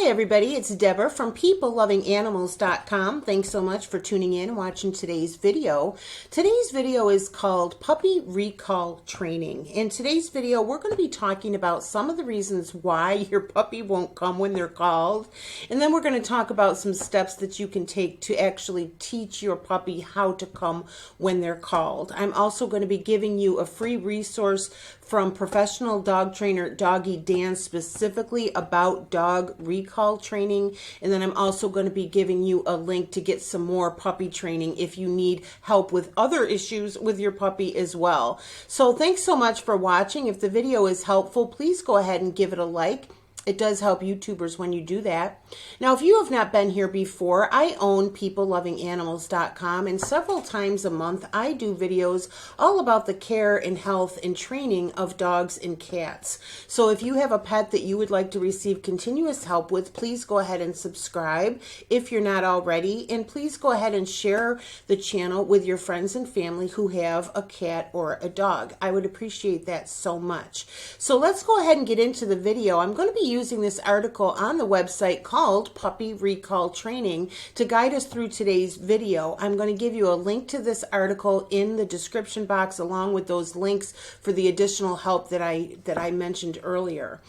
everybody, it's Deborah from PeopleLovingAnimals.com. Thanks so much for tuning in and watching today's video. Today's video is called Puppy Recall Training. In today's video, we're going to be talking about some of the reasons why your puppy won't come when they're called. And then we're going to talk about some steps that you can take to actually teach your puppy how to come when they're called. I'm also going to be giving you a free resource from professional dog trainer Doggy Dan specifically about dog recall training. And then I'm also going to be giving you a link to get some more puppy training if you need help with other issues with your puppy as well. So thanks so much for watching. If the video is helpful, please go ahead and give it a like. It does help YouTubers when you do that. Now, if you have not been here before, I own PeopleLovingAnimals.com, and several times a month I do videos all about the care and health and training of dogs and cats. So if you have a pet that you would like to receive continuous help with, please go ahead and subscribe if you're not already, and please go ahead and share the channel with your friends and family who have a cat or a dog. I would appreciate that so much. So let's go ahead and get into the video. I'm going to be using this article on the website called Puppy Recall Training to guide us through today's video. I'm going to give you a link to this article in the description box along with those links for the additional help that I mentioned earlier.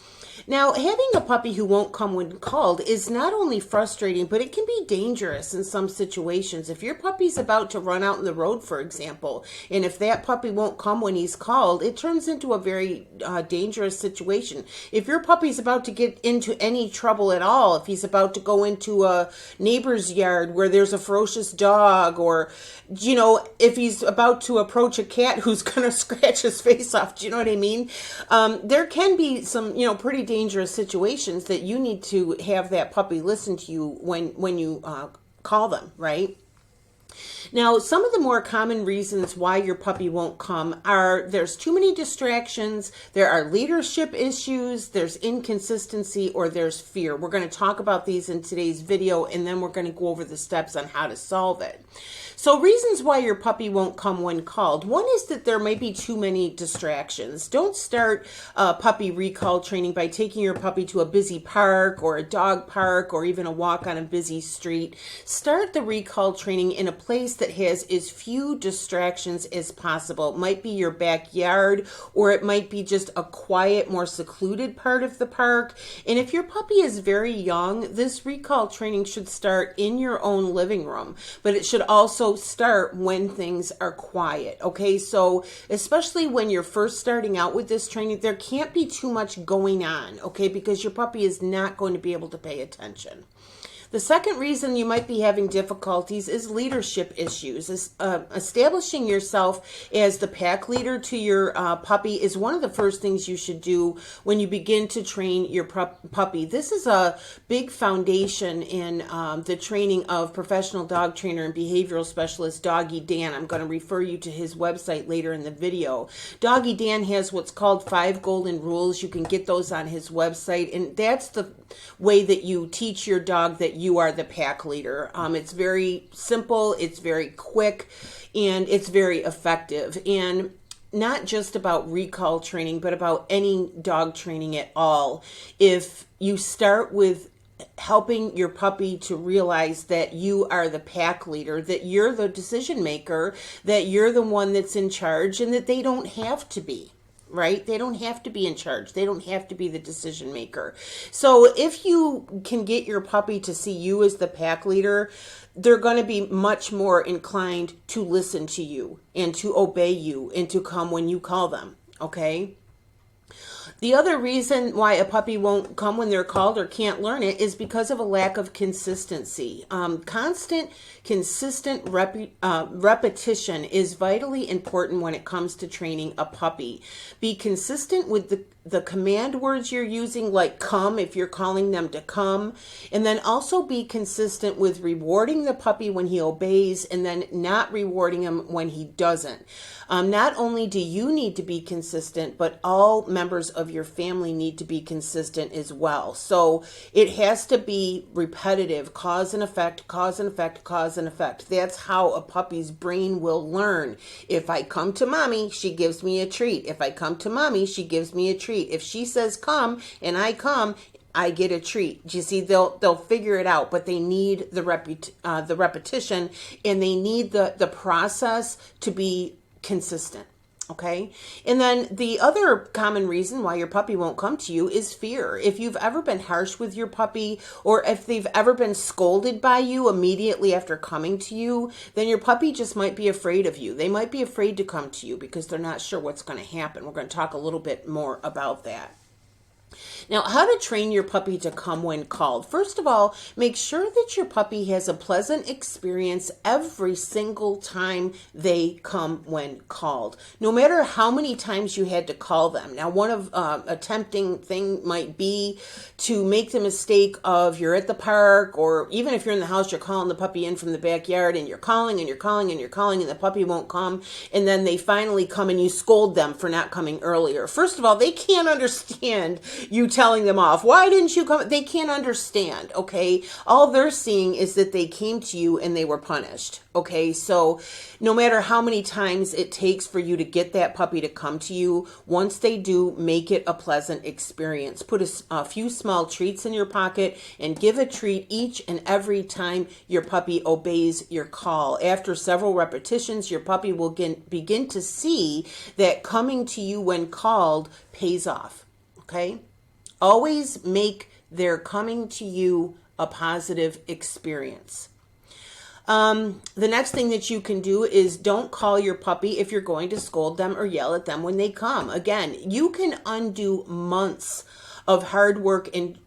Now, having a puppy who won't come when called is not only frustrating, but it can be dangerous in some situations. If your puppy's about to run out in the road, for example, and if that puppy won't come when he's called, it turns into a very dangerous situation. If your puppy's about to get into any trouble at all, if he's about to go into a neighbor's yard where there's a ferocious dog, or, you know, if he's about to approach a cat who's going to scratch his face off, do you know what I mean? There can be some, pretty dangerous situations that you need to have that puppy listen to you when you call them, right? Now, some of the more common reasons why your puppy won't come are there's too many distractions, there are leadership issues, there's inconsistency, or there's fear. We're going to talk about these in today's video, and then we're going to go over the steps on how to solve it. So reasons why your puppy won't come when called. One is that there may be too many distractions. Don't start puppy recall training by taking your puppy to a busy park or a dog park or even a walk on a busy street. Start the recall training in a place that has as few distractions as possible. It might be your backyard, or it might be just a quiet, more secluded part of the park. And if your puppy is very young, this recall training should start in your own living room, but it should also start when things are quiet. Okay, so especially when you're first starting out with this training, there can't be too much going on, okay, because your puppy is not going to be able to pay attention. The second reason you might be having difficulties is leadership issues. Establishing yourself as the pack leader to your puppy is one of the first things you should do when you begin to train your puppy. This is a big foundation in the training of professional dog trainer and behavioral specialist Doggy Dan. I'm going to refer you to his website later in the video. Doggy Dan has what's called 5 golden rules. You can get those on his website, and that's the way that you teach your dog that you are the pack leader. It's very simple, it's very quick, and it's very effective. And not just about recall training, but about any dog training at all. If you start with helping your puppy to realize that you are the pack leader, that you're the decision maker, that you're the one that's in charge, and that they don't have to be. Right? They don't have to be in charge. They don't have to be the decision maker. So if you can get your puppy to see you as the pack leader, they're going to be much more inclined to listen to you and to obey you and to come when you call them. Okay? The other reason why a puppy won't come when they're called or can't learn it is because of a lack of consistency. Consistent repetition is vitally important when it comes to training a puppy. Be consistent with the command words you're using, like come, if you're calling them to come, and then also be consistent with rewarding the puppy when he obeys and then not rewarding him when he doesn't. Not only do you need to be consistent, but all members of your family need to be consistent as well. So it has to be repetitive, cause and effect, cause and effect, cause and effect. That's how a puppy's brain will learn. If I come to mommy, she gives me a treat. If I come to mommy, she gives me a treat. If she says come and I come, I get a treat. Do you see? They'll figure it out, but they need the repetition, and they need the process to be consistent. Okay. And then the other common reason why your puppy won't come to you is fear. If you've ever been harsh with your puppy, or if they've ever been scolded by you immediately after coming to you, then your puppy just might be afraid of you. They might be afraid to come to you because they're not sure what's going to happen. We're going to talk a little bit more about that. Now, how to train your puppy to come when called. First of all, make sure that your puppy has a pleasant experience every single time they come when called, no matter how many times you had to call them. Now, one of a tempting thing might be to make the mistake of you're at the park, or even if you're in the house, you're calling the puppy in from the backyard, and you're calling and you're calling and you're calling, and the puppy won't come, and then they finally come and you scold them for not coming earlier. First of all, they can't understand you telling them off. Why didn't you come? They can't understand, okay? All they're seeing is that they came to you and they were punished, okay? So no matter how many times it takes for you to get that puppy to come to you, once they do, make it a pleasant experience. Put a few small treats in your pocket and give a treat each and every time your puppy obeys your call. After several repetitions, your puppy will begin to see that coming to you when called pays off, okay? Always make their coming to you a positive experience. The next thing that you can do is don't call your puppy if you're going to scold them or yell at them when they come. Again, you can undo months of hard work and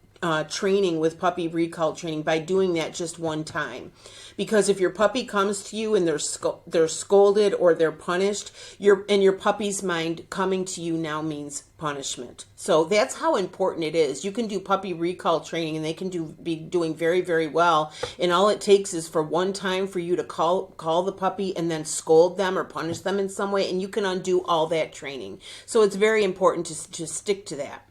training with puppy recall training by doing that just one time. Because if your puppy comes to you and they're scolded or they're punished, in your puppy's mind, coming to you now means punishment. So that's how important it is. You can do puppy recall training and they can be doing very, very well. And all it takes is for one time for you to call the puppy and then scold them or punish them in some way, and you can undo all that training. So it's very important to stick to that.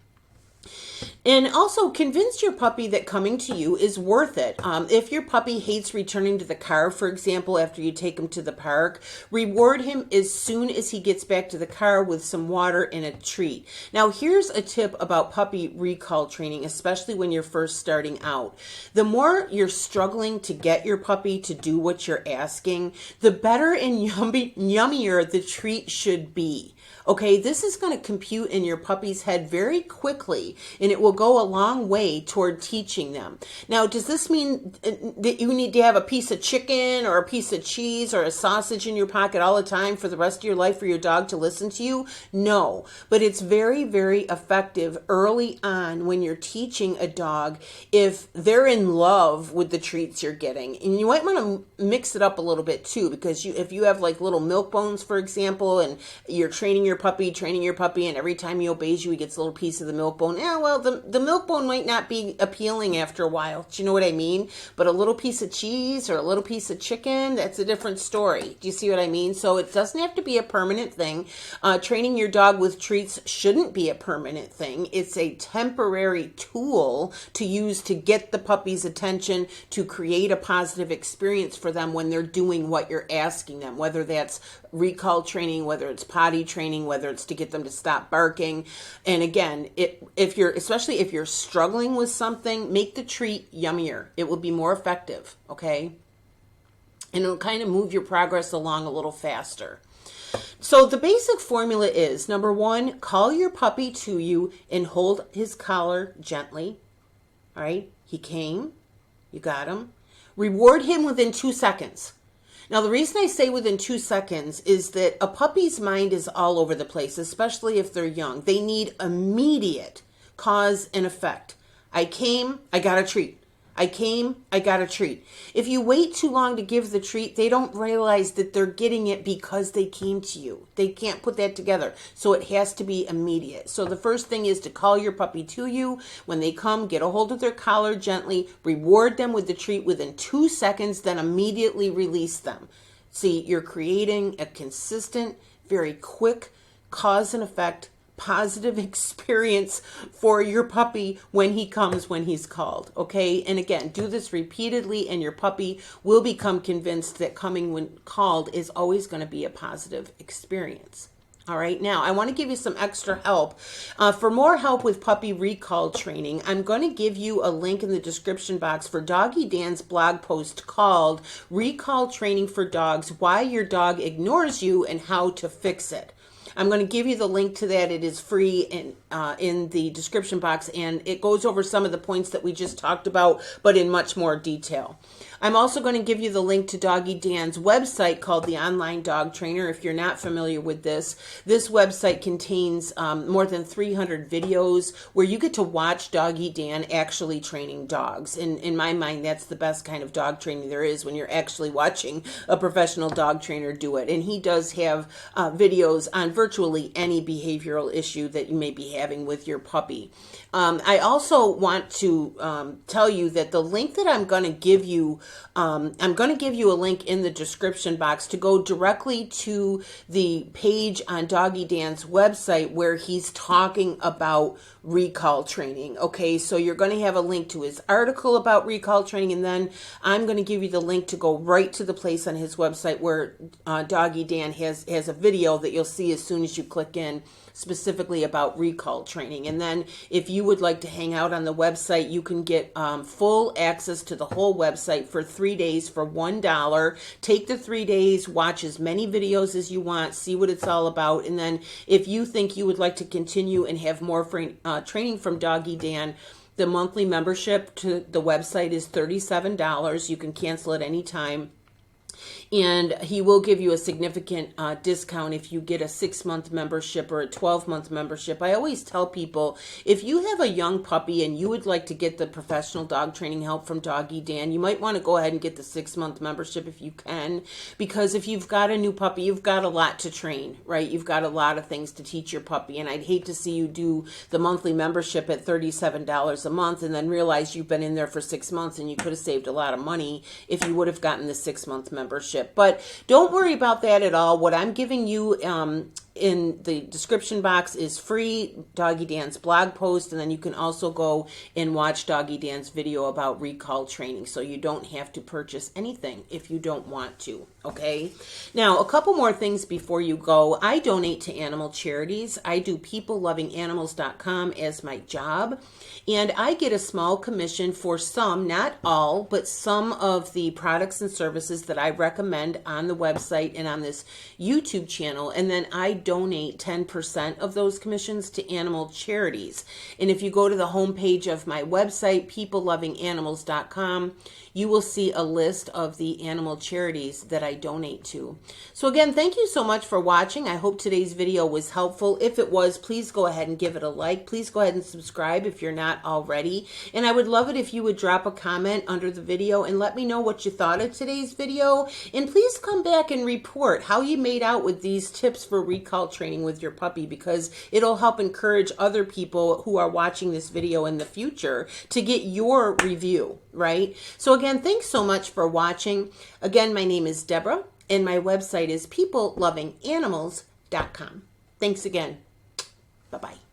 And also convince your puppy that coming to you is worth it. If your puppy hates returning to the car, for example, after you take him to the park, reward him as soon as he gets back to the car with some water and a treat. Now, here's a tip about puppy recall training, especially when you're first starting out. The more you're struggling to get your puppy to do what you're asking, the better and yummier the treat should be. Okay, this is going to compute in your puppy's head very quickly, and it will go a long way toward teaching them. Now, does this mean that you need to have a piece of chicken or a piece of cheese or a sausage in your pocket all the time for the rest of your life for your dog to listen to you? No, but it's very, very effective early on when you're teaching a dog if they're in love with the treats you're getting. And you might want to mix it up a little bit too, because if you have like little milk bones, for example, and you're training your puppy, and every time he obeys you, he gets a little piece of the milk bone. Yeah, well, the milk bone might not be appealing after a while. Do you know what I mean? But a little piece of cheese or a little piece of chicken, that's a different story. Do you see what I mean? So it doesn't have to be a permanent thing. Training your dog with treats shouldn't be a permanent thing. It's a temporary tool to use to get the puppy's attention, to create a positive experience for them when they're doing what you're asking them, whether that's recall training, whether it's potty training, whether it's to get them to stop barking. And again, especially if you're struggling with something, make the treat yummier. It will be more effective, okay? And it'll kind of move your progress along a little faster. So the basic formula is, number one, call your puppy to you and hold his collar gently. All right? He came. You got him. Reward him within 2 seconds. Now, the reason I say within 2 seconds is that a puppy's mind is all over the place, especially if they're young. They need immediate cause and effect. I came, I got a treat. I came, I got a treat. If you wait too long to give the treat, they don't realize that they're getting it because they came to you. They can't put that together. So it has to be immediate. So the first thing is to call your puppy to you. When they come, get a hold of their collar gently, reward them with the treat within 2 seconds, then immediately release them. See, you're creating a consistent, very quick cause and effect positive experience for your puppy when he comes, when he's called, okay? And again, do this repeatedly and your puppy will become convinced that coming when called is always going to be a positive experience, All right, now I want to give you some extra help. For more help with puppy recall training, I'm going to give you a link in the description box for Doggy Dan's blog post called Recall Training for Dogs, Why Your Dog Ignores You and How to Fix It. I'm going to give you the link to that. It is free in the description box, and it goes over some of the points that we just talked about, but in much more detail. I'm also going to give you the link to Doggy Dan's website called The Online Dog Trainer. If you're not familiar with this website contains more than 300 videos where you get to watch Doggy Dan actually training dogs. In my mind, that's the best kind of dog training there is, when you're actually watching a professional dog trainer do it. And he does have videos on virtually any behavioral issue that you may be having with your puppy. I also want to tell you that the link that I'm going to give you, I'm going to give you a link in the description box to go directly to the page on Doggy Dan's website where he's talking about recall training. Okay, so you're going to have a link to his article about recall training, and then I'm going to give you the link to go right to the place on his website where Doggy Dan has a video that you'll see as soon as you click in, specifically about recall training. And then if you would like to hang out on the website, you can get full access to the whole website for 3 days for $1. Take the 3 days, watch as many videos as you want, see what it's all about. And then if you think you would like to continue and have more training from Doggy Dan, the monthly membership to the website is $37. You can cancel at any time. And he will give you a significant discount if you get a 6-month membership or a 12-month membership. I always tell people, if you have a young puppy and you would like to get the professional dog training help from Doggy Dan, you might want to go ahead and get the 6-month membership if you can, because if you've got a new puppy, you've got a lot to train, right? You've got a lot of things to teach your puppy, and I'd hate to see you do the monthly membership at $37 a month and then realize you've been in there for 6 months and you could have saved a lot of money if you would have gotten the 6-month membership. But don't worry about that at all. What I'm giving you in the description box is free Doggy Dan's blog post, and then you can also go and watch Doggy Dan's video about recall training, so you don't have to purchase anything if you don't want to. Okay, now a couple more things before you go. I donate to animal charities. I do peoplelovinganimals.com as my job, and I get a small commission for some, not all, but some of the products and services that I recommend on the website and on this YouTube channel, and then I donate 10% of those commissions to animal charities. And if you go to the homepage of my website, peoplelovinganimals.com, you will see a list of the animal charities that I donate to. So again, thank you so much for watching. I hope today's video was helpful. If it was, please go ahead and give it a like. Please go ahead and subscribe if you're not already. And I would love it if you would drop a comment under the video and let me know what you thought of today's video. And please come back and report how you made out with these tips for recall training with your puppy, because it'll help encourage other people who are watching this video in the future to get your review, right? So again, thanks so much for watching. Again, my name is Deborah, and my website is peoplelovinganimals.com. Thanks again. Bye-bye.